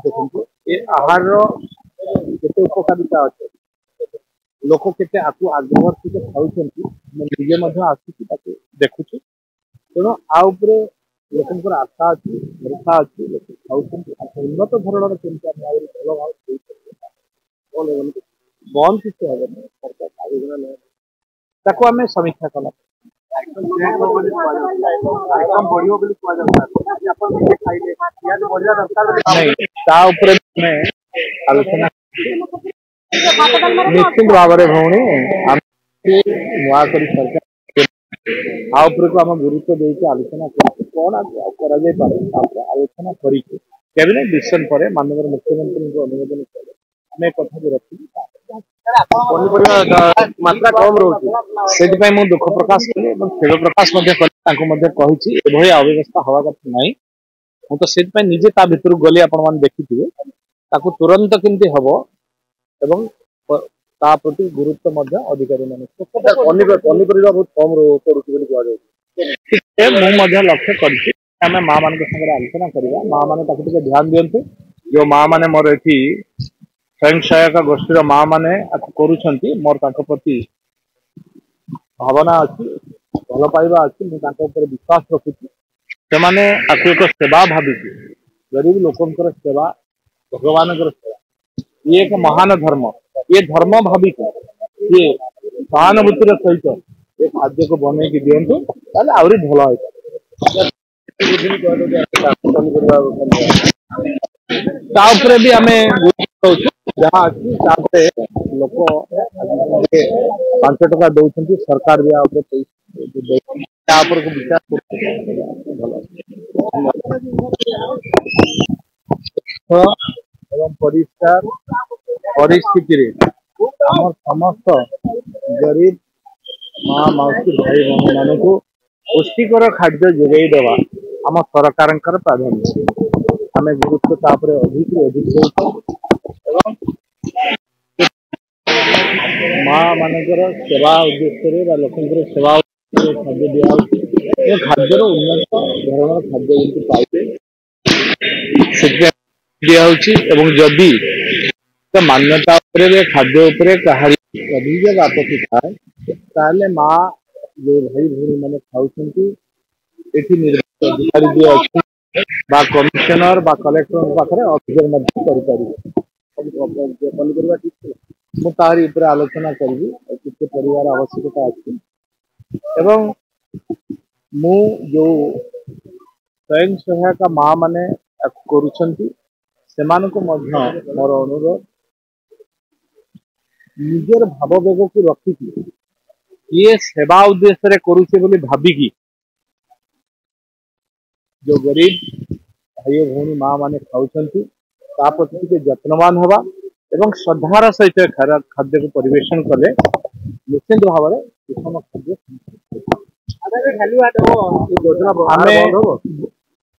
देखो ये आहार केते उपकारिता अच्छे लोक केते आकु आग्रह सहित खाऊँ निजे आसिकी देखु तेणु आ लोक आशा अच्छी भरोसा अच्छी लोक खाऊँ उन्नत धरण केमती भल भाव बंद किसी हम सरकार ताको आम समीक्षा कला आलोचना निश्चित भाव में भौणी नुआ कर सरकार आम गुरुत्व देके आलोचना कौन आलोचना कैबिनेट डिसीजन पर माननीय मुख्यमंत्री अनुमोदन आम कथा रखी मात्रा कम रोचे दुख प्रकाश कली खेद प्रकाश कही अव्यवस्था हवा कथा ना तो से निजे ता भर गली आपण देखिए तुरंत केमती हम एवं ता प्रति गुरुत्व अधिकारी पनीपरिया बहुत कम मुझे लक्ष्य कर माँ मान संगे आलोचना करवा माँ मैंने ध्यान दिंतु जो माँ मैंने मोर ये स्वयं सहायक गोष्ठी माँ मैंने करुँच मोर प्रति भावना अच्छी भल पाइबा अच्छी मुझे विश्वास रखुच्छी से एक सेवा भावी गरीब लोकंर सेवा भगवान सेवा ये एक महान धर्म ये धर्म भावी ये सहानुभूतिर सहित ये खाद्य को बनई दिंतु आहरी भल भी आम जहाँ अच्छी लोक 5 टका दौरान सरकार भी विचार एवं परिष्कार परिस्थिति समस्त गरीब माँ मौसी भाई बहन मान को पुष्टिकर खाद्य जोगाई देवा आम सरकार प्राधान्य आम गुरुत्व अधिक अधिक माँ मानकर सेवा उद्देश्य लोक सेवा खाद्य दिया खाद्यर उन्नत धरण खाद्य जमी पाइबे दिखाई मान्यता खाद्य अभियोग आपत्ति थाए माँ जो भाई भूणी मैंने खाऊँ निर्वाचित अधिकारी जी अच्छे कमिशनर कलेक्टर पाखे अभियोग पनीपरिया ठीक मुझे आलोचना करी परिवार आवश्यकता अच्छी एवं मु जो स्वयं सहायक माँ मैंने मोर अनुरोध निजर भाववेग को रखिकी ये सेवा उद्देश्य करुचे बोली भाविकी जो गरीब भाई भौणी माँ मैंने खाऊँ प्रति जत्नवान हवा एवं श्रद्धार सहित खाद्य को परिवेशन कले निश्चित भाव में सुषम खाद्य